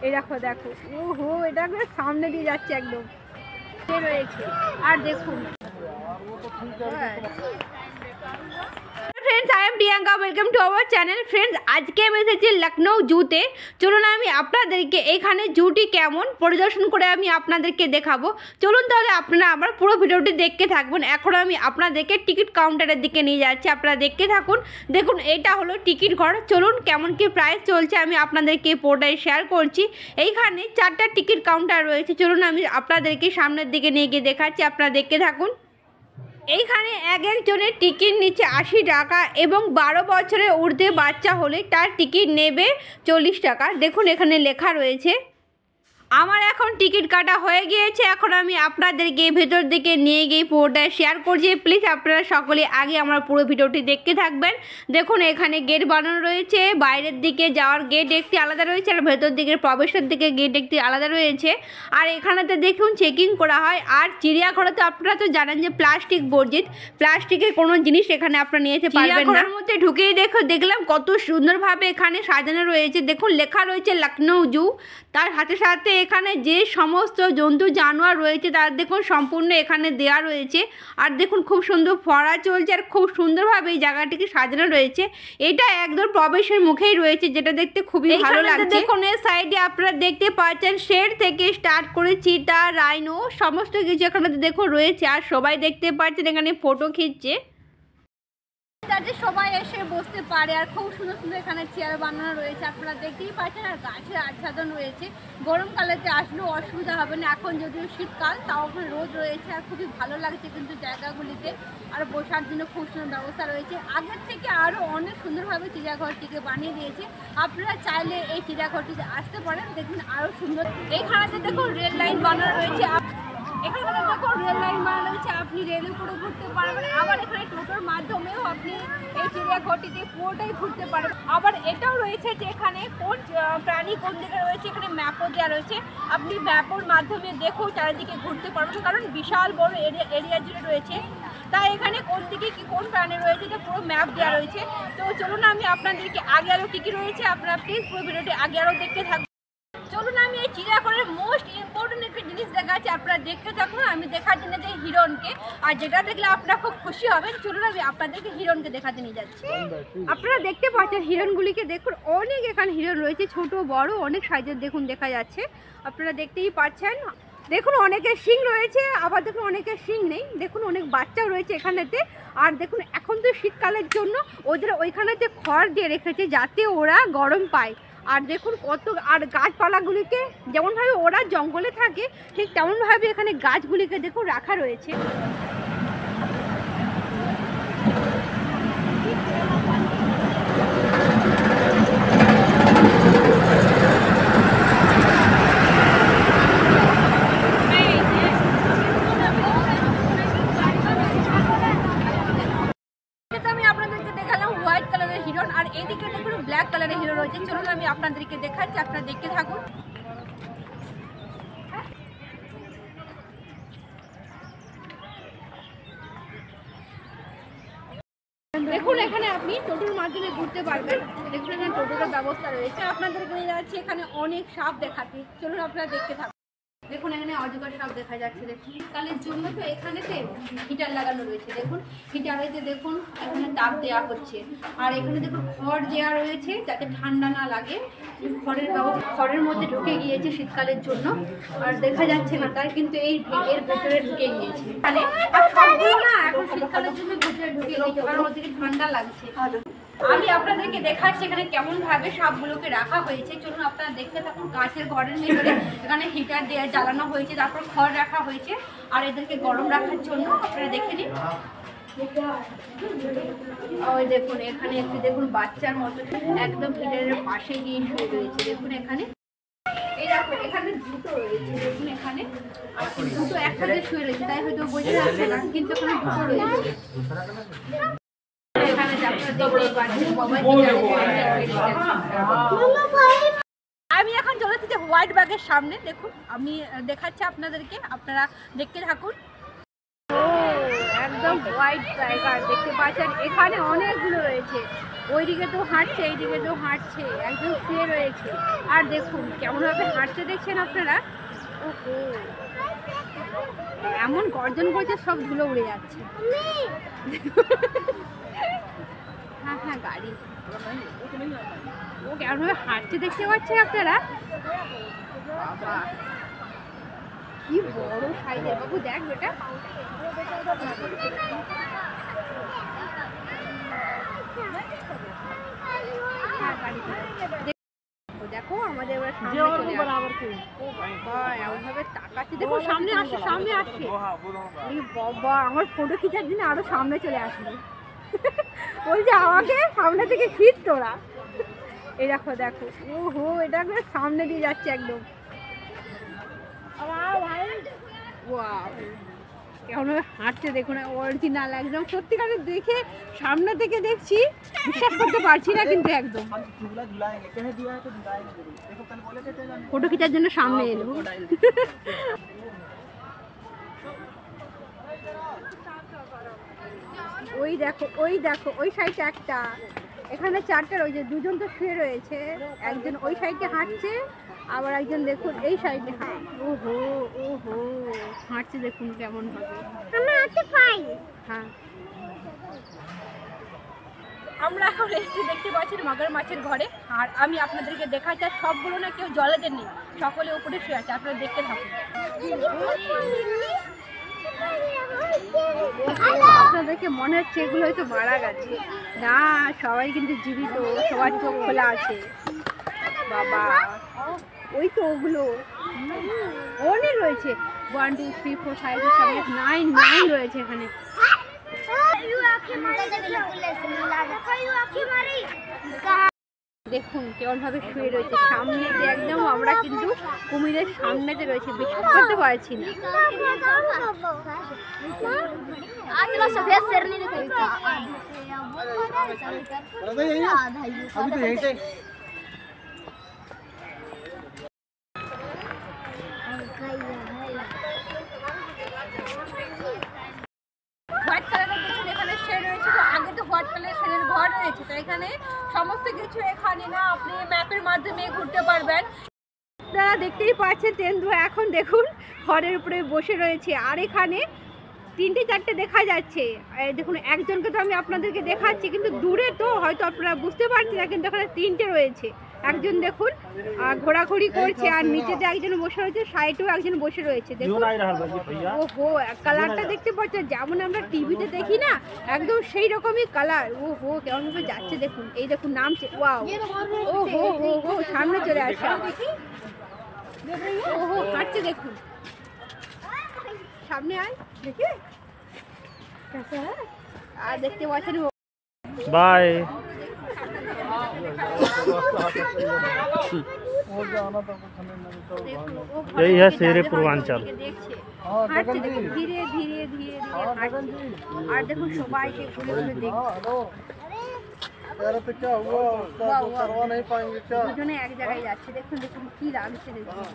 এই দেখো দেখো, ওহো এটা একদম সামনে দিয়ে যাচ্ছে একদম রয়েছে। আর দেখুন friends I am Priyanka welcome to our channel. Friends आज के আমি এসেছি লখনউ জুতে। চলুন আমি আপনাদেরকে এখানে জুটি কেমন পরিদর্শন করে আমি আপনাদেরকে দেখাবো। চলুন তাহলে আপনারা আমার পুরো ভিডিওটি দেখতে থাকবেন। এখন আমি আপনাদেরকে টিকিট কাউন্টারের দিকে নিয়ে যাচ্ছি, আপনারা দেখতে থাকুন। দেখুন এটা হলো টিকিট ঘর। চলুন কেমন কি প্রাইস চলছে আমি আপনাদেরকে পুরোটাই শেয়ার করছি। এইখানে 4টা টিকিট কাউন্টার রয়েছে। চলুন আমি আপনাদেরকে সামনের দিকে নিয়ে গিয়ে দেখাচ্ছি, আপনারা দেখতে থাকুন। এইখানে এক একজনের টিকিট নিচ্ছে 80 টাকা এবং 12 বছরের ঊর্ধ্বে বাচ্চা হলে তার টিকিট নেবে 40 টাকা। দেখুন এখানে লেখা রয়েছে। আমার এখন টিকিট কাটা হয়ে গিয়েছে। এখন আমি আপনাদেরকে ভেতর দিকে নিয়ে গিয়ে পুরোটা শেয়ার করছি। প্লিজ আপনারা সকলে আগে আমার পুরো ভিডিওটি দেখতে থাকবেন। দেখুন এখানে গেট বানানো রয়েছে, বাইরের দিকে যাওয়ার গেট একটি আলাদা রয়েছে আর ভেতর দিকের প্রবেশের দিকে গেট একটি আলাদা রয়েছে। আর এখানেতে দেখুন চেকিং করা হয়। আর চিড়িয়াঘরে তো আপনারা তো জানেন যে প্লাস্টিক বর্জিত, প্লাস্টিকের কোনো জিনিস এখানে আপনারা নিয়ে যেতে পারবেন না। মধ্যে ঢুকেই দেখলাম কত সুন্দরভাবে এখানে সাজানো রয়েছে। দেখুন লেখা রয়েছে লখনউ জু। তার সাথে সাথে এখানে যে সমস্ত জন্তু জানোয়ার রয়েছে তার দেখুন সম্পূর্ণ এখানে দেয়া রয়েছে। আর দেখুন খুব সুন্দর ফোয়ারা চলছে আর খুব সুন্দরভাবে এই জায়গাটিকে সাজানো রয়েছে। এটা একদম প্রবেশের মুখেই রয়েছে, যেটা দেখতে খুবই ভালো লাগছে। দেখুন এর সাইডে আপনারা দেখতে পাচ্ছেন শের থেকে স্টার্ট করে চিতা, রাইনো সমস্ত কিছু এখানে দেখুন রয়েছে। আর সবাই দেখতে পাচ্ছেন এখানে ফটো খিঁচছে, যাতে সবাই এসে বসতে পারে। আর খুব সুন্দর সুন্দর এখানে চেয়ার বানানো রয়েছে, আপনারা দেখতেই পাচ্ছেন। আর গাছের আচ্ছাদন রয়েছে। গরমকালেতে আসলেও অসুবিধা হবে না। এখন যদিও শীতকাল তাও রোদ রয়েছে আর খুবই ভালো লাগছে কিন্তু জায়গাগুলিতে। আর বসার জন্য খুব সুন্দর ব্যবস্থা রয়েছে। আগের থেকে আরও অনেক সুন্দরভাবে চিড়িয়াঘরটিকে বানিয়ে দিয়েছে। আপনারা চাইলে এই চিড়িয়াঘরটিতে আসতে পারেন, দেখুন আরও সুন্দর। এইখানেতে দেখুন রেল লাইন বানানো রয়েছে। এখানে দেখুন রেল লাইন বানানো রয়েছে, আপনি রেলের উপরে ঘুরতে পারবেন। আবার এখানে টোটোর মাধ্যমেও আপনি এই চিড়িয়াঘরটিতে পুরোটাই ঘুরতে পারবেন। আবার এটাও রয়েছে যে এখানে কোন প্রাণী কোন দিকে রয়েছে, এখানে ম্যাপও দেওয়া রয়েছে। আপনি ম্যাপের মাধ্যমে দেখেও চারিদিকে ঘুরতে পারবেন, কারণ বিশাল বড় এরিয়া জুড়ে রয়েছে। তাই এখানে কোন দিকে কি কোন প্রাণী রয়েছে এটা পুরো ম্যাপ দেওয়া রয়েছে। তো চলুন আমি আপনাদেরকে আগে আরও কী কী রয়েছে আপনারা প্লিজ পুরো ভিডিওটি আগে আরও দেখতে থাকবেন। চলুন আমি এই চিড়িয়াঘরের মোস্ট ইম্পর্টেন্ট একটা জিনিস দেখাচ্ছি, আপনারা দেখতে থাকুন। আমি দেখার জন্য যে হিরণকে, আর যেটা দেখলে আপনারা খুব খুশি হবেন। চলুন আমি আপনাদেরকে হিরণকে দেখাতে নিয়ে যাচ্ছি। আপনারা দেখতে পাচ্ছেন হিরণগুলিকে দেখুন, অনেক এখানে হিরণ রয়েছে, ছোট বড় অনেক সাইজের দেখুন দেখা যাচ্ছে, আপনারা দেখতেই পাচ্ছেন। দেখুন অনেকের শিং রয়েছে, আবার দেখুন অনেকের শিং নেই। দেখুন অনেক বাচ্চাও রয়েছে এখানেতে। আর দেখুন এখন তো শীতকালের জন্য ওদের ওইখানেতে খড় দিয়ে রেখেছে যাতে ওরা গরম পায়। আর দেখুন কত, আর গাছপালাগুলিকে যেমনভাবে ওরা জঙ্গলে থাকে ঠিক তেমনভাবে এখানে গাছগুলিকে দেখুন রাখা রয়েছে। আর এইদিকে দেখুন ব্ল্যাক কালারের হিরো রয়েছে। চলুন আমি আপনাদেরকে দেখাচ্ছি, আপনারা দেখতে থাকুন। দেখুন এখানে আপনি টোটোর মাধ্যমে ঘুরতে পারবেন। দেখুন এখানে টোটোর ব্যবস্থা রয়েছে। আপনাদেরকে নিয়ে যাচ্ছে এখানে অনেক সাপ দেখাতে। চলুন আপনারা দেখতে থাকুন। দেখুন এখানে অজগর সাপ দেখা যাচ্ছে। দেখুন শীতকালের জন্য তো এখানেতে হিটার লাগানো রয়েছে। দেখুন হিটারেতে দেখুন এখানে তাপ দেওয়া হচ্ছে। আর এখানে দেখুন খড় দেওয়া রয়েছে যাতে ঠান্ডা না লাগে। খড়ের মধ্যে ঢুকে গিয়েছে শীতকালের জন্য, আর দেখা যাচ্ছে না তার, কিন্তু এর ভেতরে ঢুকে গিয়েছে এখানে। আর সবগুলো না এখন শীতকালের জন্য ভেতরে ঢুকে গিয়েছে, কারণ ওদিকে ঠান্ডা লাগছে। আমি আপনাদেরকে দেখাচ্ছি এখানে কেমন ভাবে সবগুলোকে রাখা হয়েছে। চলুন আপনারা দেখতে থাকুন। কাঁচের ঘরের ভিতরে এখানে হিটার দিয়ে জ্বালানো হয়েছে, তারপর খড় রাখা হয়েছে আর এদেরকে গরম রাখার জন্য। আপনারা দেখে নিন। ওই দেখুন এখানে একটু দেখুন বাচ্চার মতো একদম হিটারের পাশে গিয়ে শুয়ে রয়েছে। দেখুন এখানে এই দেখুন এখানে দুটো রয়েছে। দেখুন এখানে দুটো একসাথে শুয়ে রয়েছে, তাই হয়তো বোঝা যাচ্ছে না, কিন্তু এখানে দুটো রয়েছে। আমি এখন চলেছি যে হোয়াইট ব্যাগের সামনে। দেখুন আমি দেখাচ্ছি আপনাদেরকে, আপনারা দেখতে থাকুন। ও একদম হোয়াইট টাইগার দেখতে পাচ্ছেন, এখানে অনেকগুলো রয়েছে। ওইদিকে তো হাঁটছে, এইদিকে তো হাঁটছে, একদম শুয়ে রয়েছে। আর দেখুন কেমনভাবে হাঁটছে দেখছেন আপনারা। ওহো, এমন গর্জন করছে সব ধুলো উড়ে যাচ্ছে। হ্যাঁ হ্যাঁ গাড়ি, ও কেমনভাবে হাঁটছে দেখতে পাচ্ছেন আপনারা। বাবা কি বড় সাইজের, বাবু দেখ বেটা। দেখো আমাদের এবার সামনে এমনভাবে তাকাচ্ছি, দেখো সামনে আসছে, সামনে আসছে। বাবা আমার ফটো খিচার দিন আরো সামনে চলে আসবে। বলছে আমাকে সামনে থেকে খিচ তোরা। এই দেখো দেখো, ওহো এটা একদম সামনে দিয়ে যাচ্ছে একদম। কেমনভাবে হাঁটছে দেখুন, অরিজিনাল একদম সত্যিকারের। দেখে সামনে থেকে দেখছি, বিশ্বাস করতে পারছি না, কিন্তু একদম ফটো খিচার জন্য সামনে এলো। ওই দেখো, ওই দেখো, ওই সাইডে একটা, এখানে চারটে রয়েছে, দুজন তো শুয়ে রয়েছে, একজন ওই সাইডে হাঁটছে, আবার একজন দেখুন এই সাইডে। ওহো ওহো হাঁটছে দেখুন কেমন ভাবে। হ্যাঁ আমরা এখন এসেছি, দেখতে পাচ্ছি মগর মাছের ঘরে। আর আমি আপনাদেরকে দেখাচ্ছি, সবগুলো না কেউ জলেতে নেই, সকলে উপরে শুয়ে আছে, আপনারা দেখতে থাকুন। আপনাদেরকে মনে হচ্ছে এগুলো হয়তো মারা গেছে, না সবাই কিন্তু জীবিত, সবার চোখ খোলা আছে। বাবা ওই তো ওগুলো অনেক রয়েছে, 1 2 3 4 5 6 7 8 9 রয়েছে এখানে। দেখুন কেমন ভাবে শুয়ে রয়েছে সামনেতে, একদম আমরা কিন্তু কুমিরের সামনেতে রয়েছে, বিশ্বাস করতে পারছি না। হোয়াইট কালারের দেখুন এখানে শেড রয়েছে, তো আগে তো হোয়াইট কালারের শেডের ঘর রয়েছে, তো এখানে সমস্ত কিছু এখানে না আপনি ম্যাপের মাধ্যমে ঘুরতে পারবেন। আপনারা দেখতেই পাচ্ছেন তেন্দুয়া এখন দেখুন ঘরের উপরে বসে রয়েছে। আর এখানে 3টে 4টে দেখা যাচ্ছে, দেখুন একজনকে তো আমি আপনাদেরকে দেখাচ্ছি, কিন্তু দূরে তো হয়তো আপনারা বুঝতে পারছেন না, কিন্তু এখানে 3টে রয়েছে। একজন দেখুন ঘোরাঘুরি করছে, আর নিচেতে একজন বসে রয়েছে, সাইডেও একজন বসে রয়েছে। দেখুন ওহো কালারটা দেখতে পাচ্ছেন, যেমন আমরা টিভিতে দেখি না, একদম সেই রকমই কালার। ওহো কেমন ভাবে যাচ্ছে দেখুন, এই দেখুন নামছে, ওয়াও ওহো হো হো সামনে চলে আসে, ওহো হাঁটছে দেখুন, সামনে আয় দেখি। আর দেখতে পাচ্ছেন बाय। यही है शेरे पूर्वांचल। धीरे धीरे धीरे धीरे और देखो सबाइके घुरे घुरे देखो तो क्या हुआ, उसका तो करवा नहीं पाएंगे क्या? দুজনে এক জায়গায় যাচ্ছে, দেখুন দেখুন কি লাগছে দেখুন।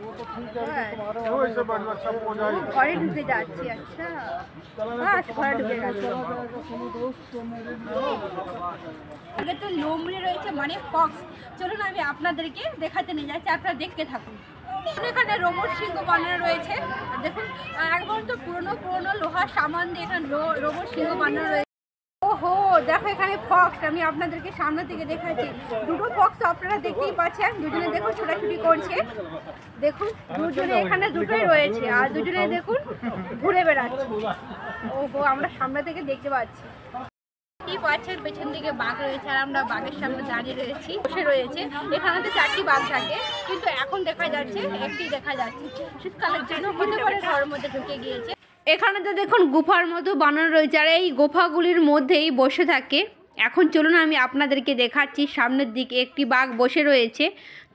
वो तो ठीक है, तुम्हारे वो इससे बढ़िया सब हो जाएगा। ঘরে ঢুকে যাচ্ছি, আচ্ছা বাস ঘরে ঢুকে যাচ্ছি। আগে তো লোমড়ে রয়েছে মানে ফক্স, চলুন আমি আপনাদেরকে দেখাতে নিয়ে যাচ্ছি, আপনারা দেখতে থাকুন। এখানে রোবট সিংহ বানানো রয়েছে, দেখুন একবার তো পুরনো পুরনো লোহার সামান দিয়ে এখানে রোবট সিংহ বানানো রয়েছে। ওহো দেখো এখানে ফক্স, আমি আপনাদেরকে সামনে থেকে দেখাচ্ছি, দুটো ফক্স আপনারা দেখতেই পাচ্ছেন, দুজনে দেখুন ছোটাছুটি করছে, দেখুন দুজনে এখানে দুটোই রয়েছে, আর দুজনে দেখুন ঘুরে বেড়াচ্ছে। ওহো আমরা সামনে থেকে দেখতে পাচ্ছি, কি পাচ্ছেন পেছন দিকে বাঘ রয়েছে, আর আমরা বাঘের সামনে দাঁড়িয়ে রয়েছি, বসে রয়েছে। এখানে তো 4টি বাঘ থাকে, কিন্তু এখন দেখা যাচ্ছে একটি দেখা যাচ্ছে, শীতকালের জন্য হতে পারে ঘরের মধ্যে ঢুকে গিয়েছে। এখানে তো দেখুন গুফার মতো বানানো রয়েছে, আর এই গুফাগুলির মধ্যেই বসে থাকে। এখন চলুন আমি আপনাদেরকে দেখাচ্ছি, সামনের দিকে একটি বাঘ বসে রয়েছে,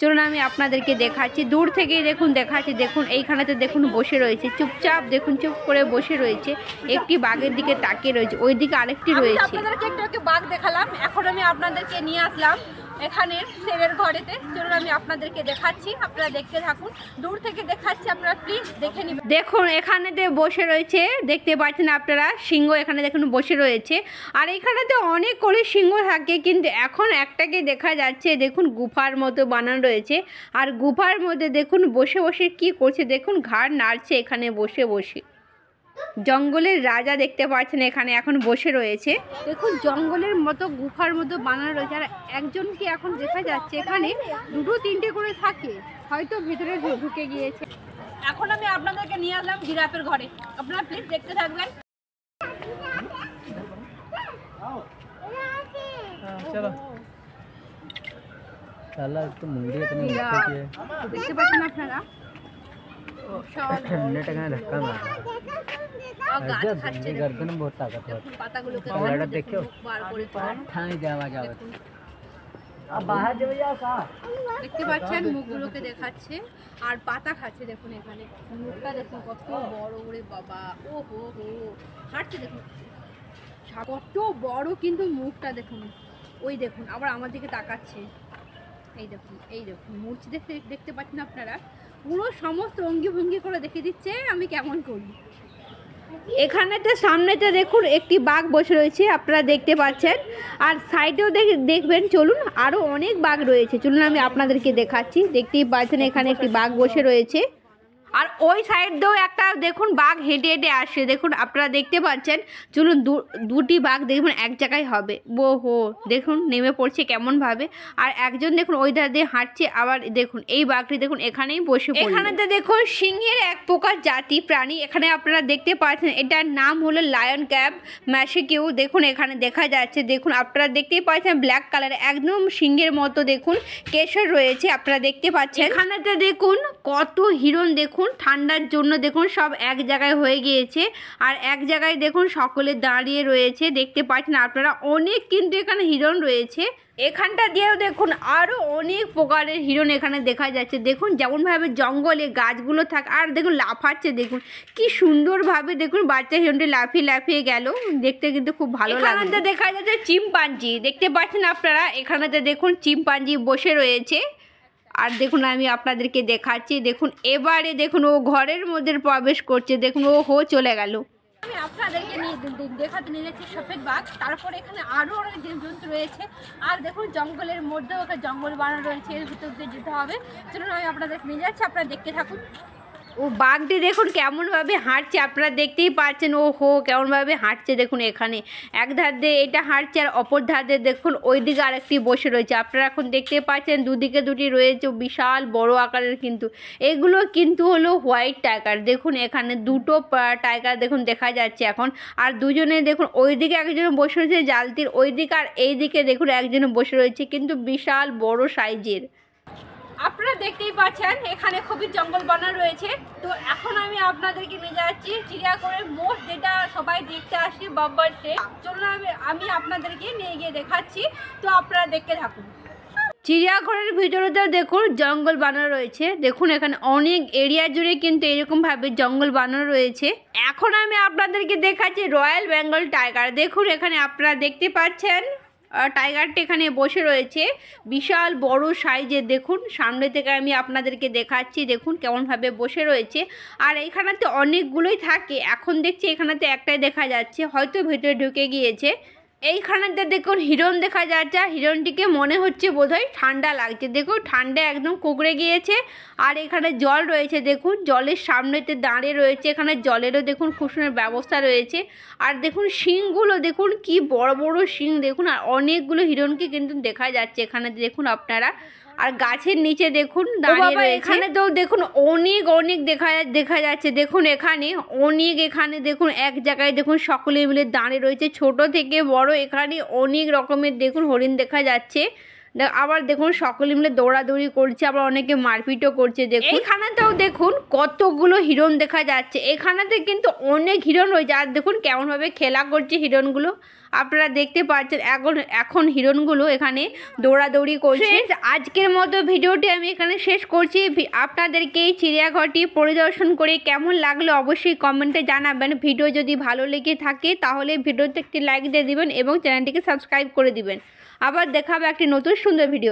চলুন আমি আপনাদেরকে দেখাচ্ছি, দূর থেকেই দেখুন দেখাচ্ছি। দেখুন এইখানেতে দেখুন বসে রয়েছে চুপচাপ, দেখুন চুপ করে বসে রয়েছে, একটি বাঘের দিকে তাকিয়ে রয়েছে, ওই দিকে আরেকটি রয়েছে। আপনাদেরকে একটু বাঘ দেখালাম, এখন আমি আপনাদেরকে নিয়ে আসলাম এখানের শেরের ঘরেতে। চলুন আমি আপনাদেরকে দেখাচ্ছি, আপনারা দেখতে থাকুন। দূর থেকে দেখাচ্ছি, আপনারা প্লিজ দেখে নিবেন। দেখুন এখানেতে বসে রয়েছে, দেখতে পাচ্ছেন আপনারা সিংহ এখানে দেখুন বসে রয়েছে। আর এখানেতে অনেক করে সিংহ থাকে, কিন্তু এখন একটাকে দেখা যাচ্ছে। দেখুন গুফার মতো বানানো রয়েছে, আর গুফার মধ্যে দেখুন বসে বসে কি করছে, দেখুন ঘাড় নাড়ছে এখানে বসে বসে। জঙ্গলের রাজা দেখতে পাচ্ছেন এখানে এখন বসে রয়েছে। দেখুন জঙ্গলের মতো গুফার মতো বানানো রয়েছে, আর একজনকে এখন দেখা যাচ্ছে এখানে দুটো তিনটে করে থাকে, হয়তো ভিতরে ঢুকে গিয়েছে। এখন আমি আপনাদেরকে নিয়ে আসলাম জিরাফের ঘরে, আপনারা প্লিজ দেখতে থাকবেন। चलो साला तो मुंडी इतनी দেখতে পাচ্ছেন আপনারা नेट का धक्का मारा गर्दन में बहुत ताकत है। পাতাগুলোকে लड़ा देखो বার করে ठाई जावा जावा अब बाहर जो जाओ का দেখতে পাচ্ছেন মুখগুলোকে দেখাচ্ছে আর পাতা খাচ্ছে। দেখুন এখানে মুখটা দেখুন কত বড় করে, বাবা ও হো হো হাঁটছে দেখুন কত বড়, কিন্তু মুখটা দেখুন, ওই দেখুন আবার আমার দিকে তাকাচ্ছে। এই দেখুন মূর্তি দেখতে পাচ্ছেন আপনারা, পুরো সমস্ত অঙ্গি ভঙ্গি করে দেখে দিচ্ছে আমি কেমন করি। এখানেতে সামনেতে দেখুন একটি বাঘ বসে রয়েছে, আপনারা দেখতে পাচ্ছেন। আর সাইডেও দেখবেন, চলুন আরও অনেক বাঘ রয়েছে, চলুন আমি আপনাদেরকে দেখাচ্ছি। দেখতেই পাচ্ছেন এখানে একটি বাঘ বসে রয়েছে, আর ওই সাইড দিয়েও একটা দেখুন বাঘ হেঁটে হেঁটে আসছে, দেখুন আপনারা দেখতে পাচ্ছেন। চলুন দুটি বাঘ দেখুন এক জায়গায় হবে, হো দেখুন নেমে পড়ছে কেমনভাবে। আর একজন দেখুন ওই ধার দিয়ে হাঁটছে, আবার দেখুন এই বাঘটি দেখুন এখানেই বসে। এখানেতে দেখুন সিংহের এক প্রকার জাতি প্রাণী, এখানে আপনারা দেখতে পাচ্ছেন এটার নাম হলো লায়ন ক্যাব ম্যাসিকিউ। দেখুন এখানে দেখা যাচ্ছে, দেখুন আপনারা দেখতেই পাচ্ছেন ব্ল্যাক কালার একদম সিংহের মতো দেখুন কেশর রয়েছে, আপনারা দেখতে পাচ্ছেন। এখানেতে দেখুন কত হিরণ, দেখুন ঠান্ডার জন্য দেখুন সব এক জায়গায় হয়ে গিয়েছে, আর এক জায়গায় দেখুন সকলে দাঁড়িয়ে রয়েছে, দেখতে পাচ্ছেন আপনারা অনেক কিন্তু এখানে হিরণ রয়েছে। এখানটা দিয়েও দেখুন আরও অনেক প্রকারের হিরণ এখানে দেখা যাচ্ছে। দেখুন যেমনভাবে জঙ্গলে গাছগুলো থাকে, আর দেখুন লাফাচ্ছে, দেখুন কি সুন্দরভাবে দেখুন বাচ্চা হিরণটি লাফিয়ে লাফিয়ে গেল, দেখতে কিন্তু খুব ভালো লাগছে। দেখা যাচ্ছে চিম্পাঞ্জি, দেখতে পাচ্ছেন আপনারা এখানেতে দেখুন চিম্পাঞ্জি বসে রয়েছে। আর দেখুন আমি আপনাদেরকে দেখাচ্ছি, দেখুন এবারে দেখুন ও ঘরের মধ্যে প্রবেশ করছে, দেখুন ও চলে গেল। আমি আপনাদেরকে দেখাতে নিয়ে যাচ্ছি সফেদ বাঘ। তারপরে এখানে আরও অনেক জীবজন্তু রয়েছে, আর দেখুন জঙ্গলের মধ্যেও একটা জঙ্গল বানানো রয়েছে, এর ভিতর দিয়ে যেতে হবে। চলুন আমি আপনাদেরকে নিয়ে যাচ্ছি, আপনারা দেখতে থাকুন। ও বাঘটি দেখুন কেমনভাবে হাঁটছে, আপনারা দেখতেই পাচ্ছেন কেমনভাবে হাঁটছে। দেখুন এখানে এক ধার দিয়ে এটা হাঁটছে, আর অপর ধার দিয়ে দেখুন ওইদিকে আরেকটি বসে রয়েছে, আপনারা এখন দেখতে পাচ্ছেন দুদিকে দুটি রয়েছে, বিশাল বড় আকারের। কিন্তু এগুলো কিন্তু হলো হোয়াইট টাইগার। দেখুন এখানে দুটো টাইগার দেখুন দেখা যাচ্ছে এখন, আর দুজনে দেখুন ওইদিকে একজন বসে রয়েছে জালতির ওইদিকে, আর এইদিকে দেখুন একজন বসে রয়েছে, কিন্তু বিশাল বড় সাইজের। আপনারা দেখতেই পাচ্ছেন এখানে খুবই জঙ্গল বানানো রয়েছে। তো এখন আমি আপনাদেরকে নিয়ে যাচ্ছি চিড়িয়াঘরের মোস্ট, যেটা সবাই দেখতে আসে বাম্পার ট্রেন। চলুন আমি আপনাদেরকে নিয়ে গিয়ে দেখাচ্ছি, তো আপনারা দেখতে থাকুন। চিড়িয়াঘরের ভিতরেতেও দেখুন জঙ্গল বানানো রয়েছে, দেখুন এখানে অনেক এরিয়া জুড়ে কিন্তু এরকমভাবে জঙ্গল বানানো রয়েছে। এখন আমি আপনাদেরকে দেখাচ্ছি রয়্যাল বেঙ্গল টাইগার। দেখুন এখানে আপনারা দেখতে পাচ্ছেন টাইগারটি এখানে বসে রয়েছে, বিশাল বড় সাইজের। দেখুন সামনে থেকে আমি আপনাদেরকে দেখাচ্ছি, দেখুন কেমনভাবে বসে রয়েছে। আর এখানেতে অনেকগুলোই থাকে, এখন দেখছি এখানেতে একটাই দেখা যাচ্ছে, হয়তো ভেতরে ঢুকে গিয়েছে। এইখানেতে দেখুন হিরণ দেখা যাচ্ছে, হিরণটিকে মনে হচ্ছে বোধহয় ঠান্ডা লাগছে, দেখুন ঠান্ডা একদম কুকড়ে গিয়েছে। আর এখানে জল রয়েছে, দেখুন জলের সামনেতে দাঁড়িয়ে রয়েছে, এখানে জলেরও দেখুন খুব সুন্দর ব্যবস্থা রয়েছে। আর দেখুন শিংগুলো দেখুন কি বড় বড় শিং, দেখুন আর অনেকগুলো হিরণকে কিন্তু দেখা যাচ্ছে এখানে দেখুন আপনারা। আর গাছের নিচে দেখুন দাঁড়িয়ে রয়েছে। এখানে তো দেখুন অনেক দেখা যাচ্ছে, দেখুন এখানে দেখুন এক জায়গায় দেখুন সকলে মিলে দাঁড়িয়ে রয়েছে, ছোট থেকে বড় এখানে অনেক রকমের দেখুন হরিণ দেখা যাচ্ছে। আবার দেখুন সকলে মিলে দৌড়াদৌড়ি করছে, আবার অনেকে মারপিটও করছে। দেখুন এখানেতেও দেখুন কতগুলো হিরণ দেখা যাচ্ছে, এখানেতে কিন্তু অনেক হিরণ রয়েছে। আর দেখুন কেমনভাবে খেলা করছে হিরণগুলো, আপনারা দেখতে পাচ্ছেন এখন হিরণগুলো এখানে দৌড়াদৌড়ি করছে। আজকের মতো ভিডিওটি আমি এখানে শেষ করছি। আপনাদেরকে এই চিড়িয়াঘরটি পরিদর্শন করে কেমন লাগলো অবশ্যই কমেন্টে জানাবেন। ভিডিও যদি ভালো লেগে থাকে তাহলে ভিডিওতে একটি লাইক দিয়ে দিবেন এবং চ্যানেলটিকে সাবস্ক্রাইব করে দিবেন। আবার দেখা হবে একটি নতুন সুন্দর ভিডিও।